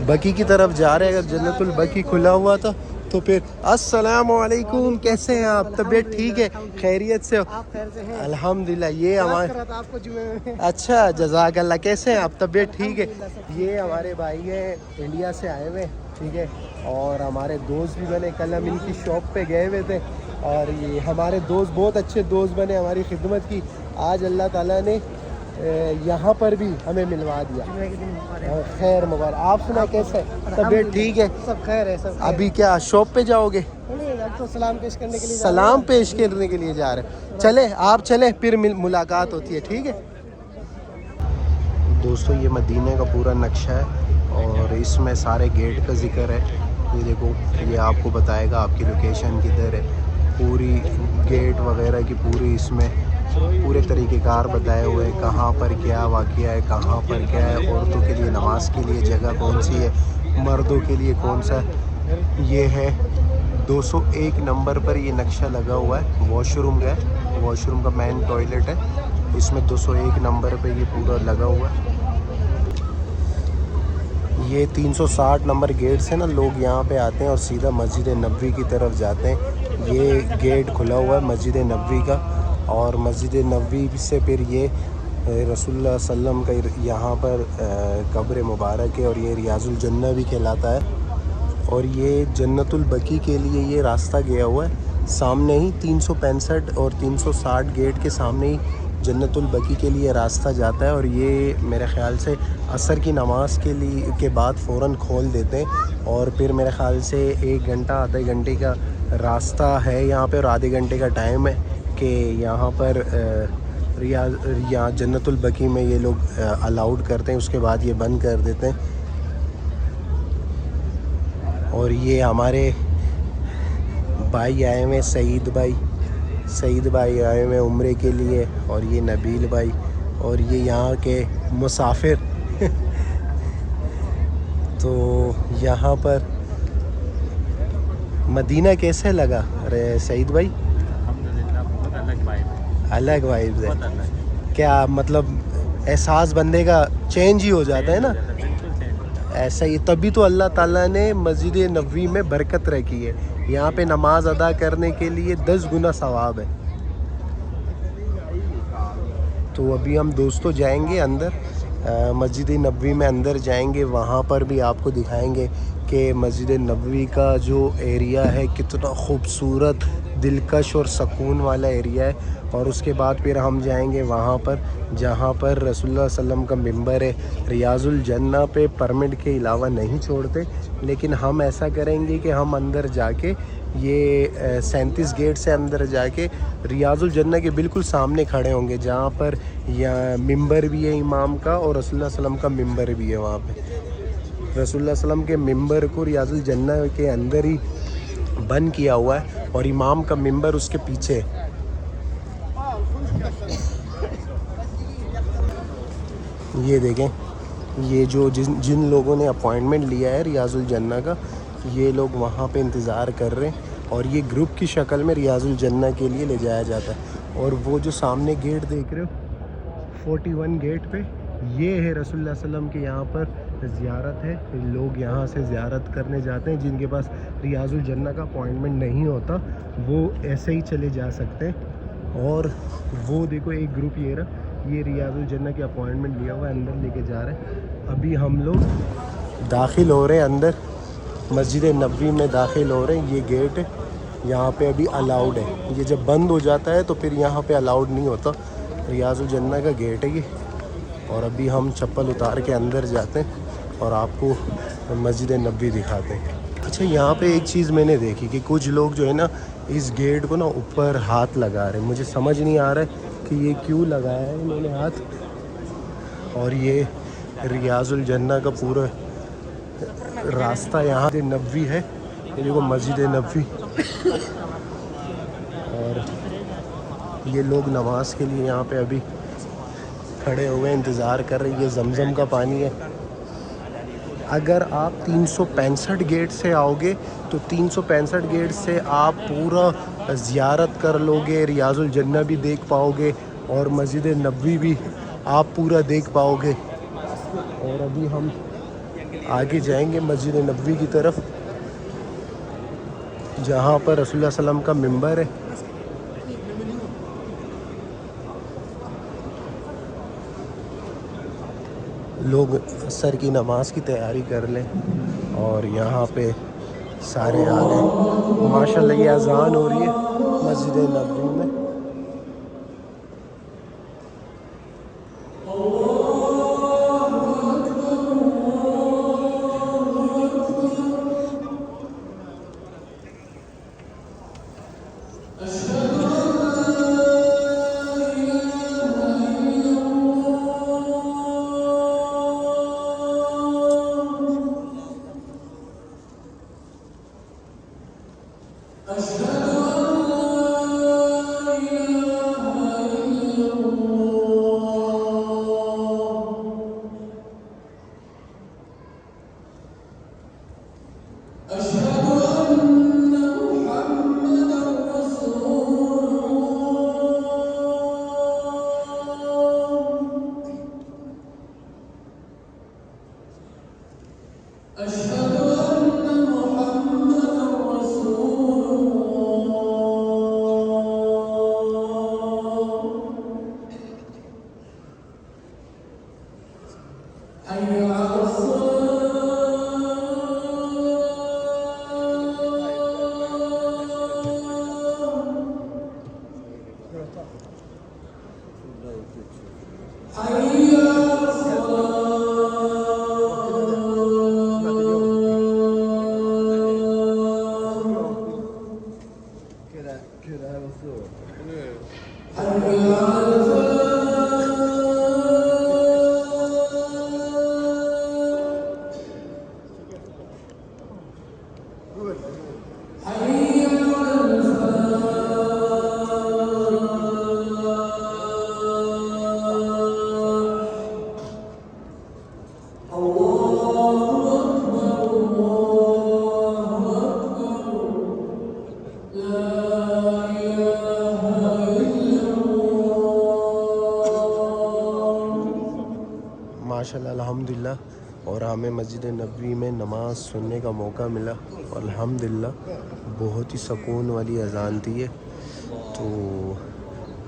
بقی کی طرف جا رہے ہیں. اگر جنت البقی کھلا ہوا تھا تو پھر السلام علیکم. کیسے ہیں آپ؟ طبیعت ٹھیک ہے؟ خیریت سے ہو؟ الحمدللہ. یہ ہمارے اچھا جزاک اللہ. کیسے ہیں آپ؟ طبیعت ٹھیک ہے؟ یہ ہمارے بھائی ہیں انڈیا سے آئے ہوئے, ٹھیک ہے, اور ہمارے دوست بھی بنے. کل ہم ان کی شاپ پہ گئے ہوئے تھے اور یہ ہمارے دوست بہت اچھے دوست بنے, ہماری خدمت کی. آج اللہ تعالیٰ نے یہاں پر بھی ہمیں ملوا دیا. خیر مبارک. آپ سنا کیسے؟ طبیعت ٹھیک ہے؟ سب خیر ہے. سب ابھی کیا شاپ پہ جاؤ گے؟ تو سلام پیش کرنے کے لیے سلام پیش کرنے کے لیے جا رہے ہیں. چلے آپ چلے, پھر ملاقات ہوتی ہے, ٹھیک ہے دوستو. یہ مدینہ کا پورا نقشہ ہے اور اس میں سارے گیٹ کا ذکر ہے. یہ دیکھو, یہ آپ کو بتائے گا آپ کی لوکیشن کدھر ہے. پوری گیٹ وغیرہ کی پوری اس میں پورے طریقہ کار بتائے ہوئے ہیں, کہاں پر کیا واقعہ ہے, کہاں پر کیا ہے. عورتوں کے لیے نماز کے لیے جگہ کون سی ہے, مردوں کے لیے کون سا. یہ ہے 201 نمبر پر یہ نقشہ لگا ہوا ہے. واش روم کا ہے, واش روم کا مین ٹوائلٹ ہے. اس میں 201 نمبر پہ یہ پورا لگا ہوا ہے. یہ 360 نمبر گیٹ سے نا لوگ یہاں پہ آتے ہیں اور سیدھا مسجد نبوی کی طرف جاتے ہیں. یہ گیٹ کھلا ہوا ہے مسجد نبوی کا, اور مسجد نبوی سے پھر یہ رسول اللہ صلی اللہ علیہ وسلم کا یہاں پر قبر مبارک ہے, اور یہ ریاض الجنہ بھی کہلاتا ہے. اور یہ جنت البقی کے لیے یہ راستہ گیا ہوا ہے. سامنے ہی 365 اور 360 گیٹ کے سامنے ہی جنت البقی کے لیے راستہ جاتا ہے. اور یہ میرے خیال سے عصر کی نماز کے بعد فوراً کھول دیتے ہیں, اور پھر میرے خیال سے 1 گھنٹہ آدھے گھنٹے کا راستہ ہے یہاں پہ, اور آدھے گھنٹے کا ٹائم ہے کہ یہاں پر یہاں جنت البقی میں یہ لوگ الاؤڈ کرتے ہیں. اس کے بعد یہ بند کر دیتے ہیں. اور یہ ہمارے بھائی آئے ہوئے, سعید بھائی آئے ہوئے عمرے کے لیے, اور یہ نبیل بھائی, اور یہ یہاں کے مسافر. تو یہاں پر مدینہ کیسے لگا سعید بھائی؟ الحمدللہ بہت الگ وائب ہے. کیا مطلب احساس بندے کا چینج ہی ہو جاتا ہے نا, ایسا ہی. تبھی تو اللہ تعالیٰ نے مسجد نبوی میں برکت رکھی ہے. یہاں پہ نماز ادا کرنے کے لیے 10 گنا ثواب ہے. تو ابھی ہم دوستوں جائیں گے اندر, مسجد نبوی میں اندر جائیں گے. وہاں پر بھی آپ کو دکھائیں گے کہ مسجد نبوی کا جو ایریا ہے کتنا خوبصورت, دلکش اور سکون والا ایریا ہے. اور اس کے بعد پھر ہم جائیں گے وہاں پر جہاں پر رسول اللہ صلی اللہ علیہ وسلم کا ممبر ہے. ریاض الجنہ پہ پرمٹ کے علاوہ نہیں چھوڑتے, لیکن ہم ایسا کریں گے کہ ہم اندر جا کے یہ 37 گیٹ سے اندر جا کے ریاض الجنہ کے بالکل سامنے کھڑے ہوں گے, جہاں پر ممبر بھی ہے امام کا, اور رسول اللہ صلی اللہ علیہ وسلم کا ممبر بھی ہے. وہاں پہ رسول اللہ صلی اللہ علیہ وسلم کے ممبر کو ریاض الجنہ کے اندر ہی بند کیا ہوا ہے, اور امام کا ممبر اس کے پیچھے. یہ دیکھیں, یہ جو جن لوگوں نے اپوائنٹمنٹ لیا ہے ریاض الجنہ کا, یہ لوگ وہاں پہ انتظار کر رہے ہیں, اور یہ گروپ کی شکل میں ریاض الجنہ کے لیے لے جایا جاتا ہے. اور وہ جو سامنے گیٹ دیکھ رہے ہو 41 گیٹ پہ, یہ ہے رسول اللہ صلی اللہ علیہ وسلم کے یہاں پر زیارت ہے. لوگ یہاں سے زیارت کرنے جاتے ہیں. جن کے پاس ریاض الجنہ کا اپوائنٹمنٹ نہیں ہوتا وہ ایسے ہی چلے جا سکتے ہیں. اور وہ دیکھو ایک گروپ یہ رہا, یہ ریاض الجنہ کے اپوائنٹمنٹ لیا ہوا ہے, اندر لے کے جا رہے ہیں. ابھی ہم لوگ داخل ہو رہے ہیں اندر, مسجد نبوی میں داخل ہو رہے ہیں. یہ گیٹ ہے یہاں پہ ابھی الاؤڈ ہے, یہ جب بند ہو جاتا ہے تو پھر یہاں پہ الاؤڈ نہیں ہوتا. ریاض الجنہ کا گیٹ ہے یہ. اور ابھی ہم چپل اتار کے اندر جاتے ہیں اور آپ کو مسجد نبوی دکھاتے ہیں. اچھا, یہاں پہ ایک چیز میں نے دیکھی کہ کچھ لوگ جو ہے نا اس گیٹ کو نا اوپر ہاتھ لگا رہے ہیں. مجھے سمجھ نہیں آ رہا ہے کہ یہ کیوں لگایا ہے انہوں نے ہاتھ. اور یہ ریاض الجنہ کا پورا راستہ یہاں سے نبوی ہے, یہ دیکھو مسجد نبوی. اور یہ لوگ نماز کے لیے یہاں پہ ابھی کھڑے ہوئے انتظار کر رہے ہیں. یہ زمزم کا پانی ہے. اگر آپ 365 گیٹ سے آؤ گے تو 365 گیٹ سے آپ پورا زیارت کر لو گے, ریاض الجنہ بھی دیکھ پاؤ گے, اور مسجد نبوی بھی آپ پورا دیکھ پاؤ گے. اور ابھی ہم آگے جائیں گے مسجد نبوی کی طرف، جہاں پر رسول اللہ صلی اللہ علیہ وسلم کا منبر ہے۔ لوگ عصر کی نماز کی تیاری کر لیں اور یہاں پہ سارے آ گئے۔ ماشاءاللہ یہ اذان ہو رہی ہے مسجد نبوی میں۔ ماشاءاللہ الحمدللہ، اور ہمیں مسجد نبوی میں نماز سننے کا موقع ملا اور الحمدللہ بہت ہی سکون والی اذان تھی ہے۔ تو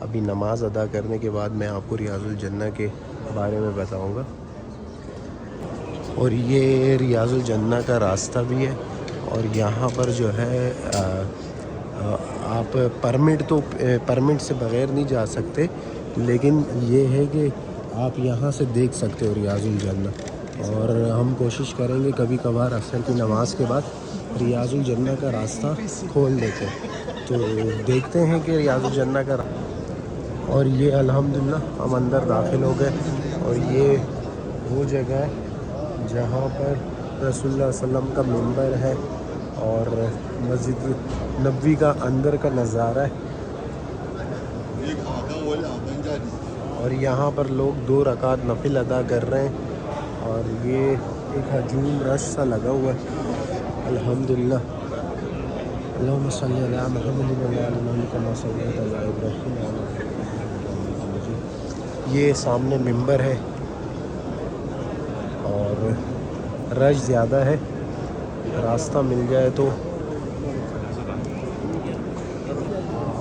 ابھی نماز ادا کرنے کے بعد میں آپ کو ریاض الجنہ کے بارے میں بتاؤں گا، اور یہ ریاض الجنہ کا راستہ بھی ہے، اور یہاں پر جو ہے آپ پرمٹ سے بغیر نہیں جا سکتے، لیکن یہ ہے کہ آپ یہاں سے دیکھ سکتے ہو ریاض الجنہ، اور ہم کوشش کریں گے کبھی کبھار عصر کی نماز کے بعد ریاض الجنہ کا راستہ کھول دیتے ہیں، تو دیکھتے ہیں کہ ریاض الجنہ کا اور یہ الحمدللہ ہم اندر داخل ہو گئے، اور یہ وہ جگہ ہے جہاں پر رسول اللہ صلی اللہ علیہ وسلم کا منبر ہے، اور مسجد نبوی کا اندر کا نظارہ ہے، اور یہاں پر لوگ 2 رکعت نفل ادا کر رہے ہیں، اور یہ ایک ہجوم رش سا لگا ہوا ہے الحمدللہ۔ اللہم صلی علی محمد وعلی آل محمد کما صلیت علی ابراہیم وعلی آل ابراہیم۔ یہ سامنے منبر ہے اور رش زیادہ ہے، راستہ مل جائے تو۔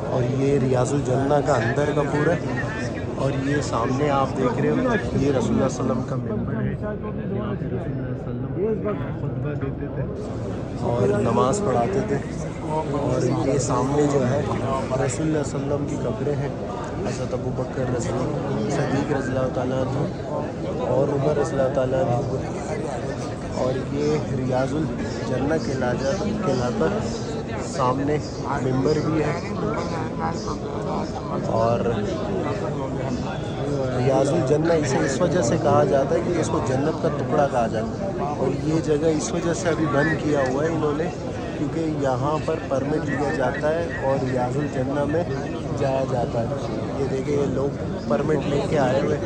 اور یہ ریاض الجنہ کا اندر کا پورا ہے، اور یہ سامنے آپ دیکھ رہے ہو یہ رسول اللہ صلی اللہ علیہ وسلم کا منبر ہے، یہاں پہ رسول اللہ صلی اللہ علیہ وسلم خطبہ دیتے تھے اور نماز پڑھاتے تھے، اور یہ سامنے جو ہے رسول اللہ صلی اللہ علیہ وسلم کی قبریں ہیں، حضرت ابوبکر رضی اللہ، صدیق رضی اللہ تعالیٰ عنہ، اور عمر رضی اللہ تعالیٰ عنہ، اور یہ ریاض الجنہ کہلاتا سامنے منبر بھی ہے، اور ریاض الجنہ اسے اس وجہ سے کہا جاتا ہے کہ اس کو جنت کا ٹکڑا کہا جاتا ہے، اور یہ جگہ اس وجہ سے ابھی بند کیا ہوا ہے انہوں نے، کیونکہ یہاں پر پرمٹ لیا جاتا ہے اور ریاض الجنہ میں جایا جاتا ہے۔ یہ دیکھیں یہ لوگ پرمٹ لے کے آئے ہوئے،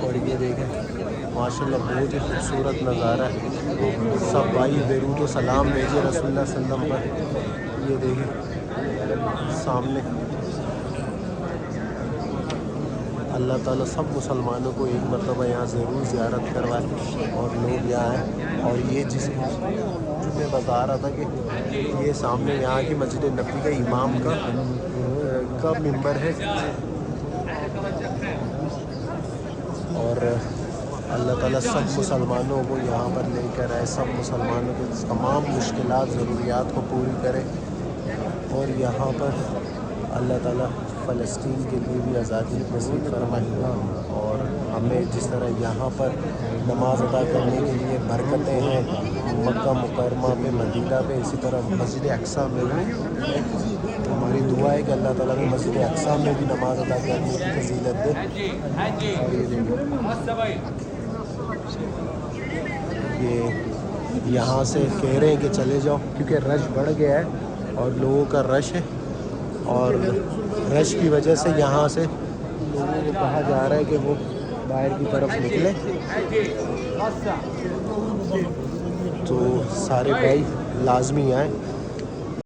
اور یہ دیکھیں ماشاءاللہ بہت ہی خوبصورت نظارہ ہے، سب بھائی درود و سلام بھیجے رسول اللہ صلی اللہ علیہ وسلم پر۔ یہ دیکھیں سامنے اللہ تعالیٰ سب مسلمانوں کو ایک مرتبہ یہاں ضرور زیارت کروائے اور لوگ یہاں آئیں. اور یہ جس میں بتا رہا تھا کہ یہ سامنے یہاں کی مسجد نبی کا امام کا ممبر ہے. اور اللہ تعالیٰ سب مسلمانوں کو یہاں پر لے کر آئے, سب مسلمانوں کے تمام مشکلات ضروریات کو پوری کرے. اور یہاں پر اللہ تعالیٰ فلسطین کے لیے بھی آزادی نصیب فرمائے. اور ہمیں جس طرح یہاں پر نماز ادا کرنے کے لیے برکتیں ہیں مکہ مکرمہ پہ, مدینہ پہ, اسی طرح مسجد اقصیٰ میں بھی ہماری دعا ہے کہ اللہ تعالیٰ نے مسجد اقصیٰ میں بھی نماز ادا کرنے کی فضیلت دے. اور یہ یہاں سے کہہ رہے ہیں کہ چلے جاؤ کیونکہ رش بڑھ گیا ہے اور لوگوں کا رش ہے, اور رش کی وجہ سے یہاں سے لوگوں کو کہا جا رہا ہے کہ وہ باہر کی طرف نکلے. تو سارے بھائی لازمی آئیں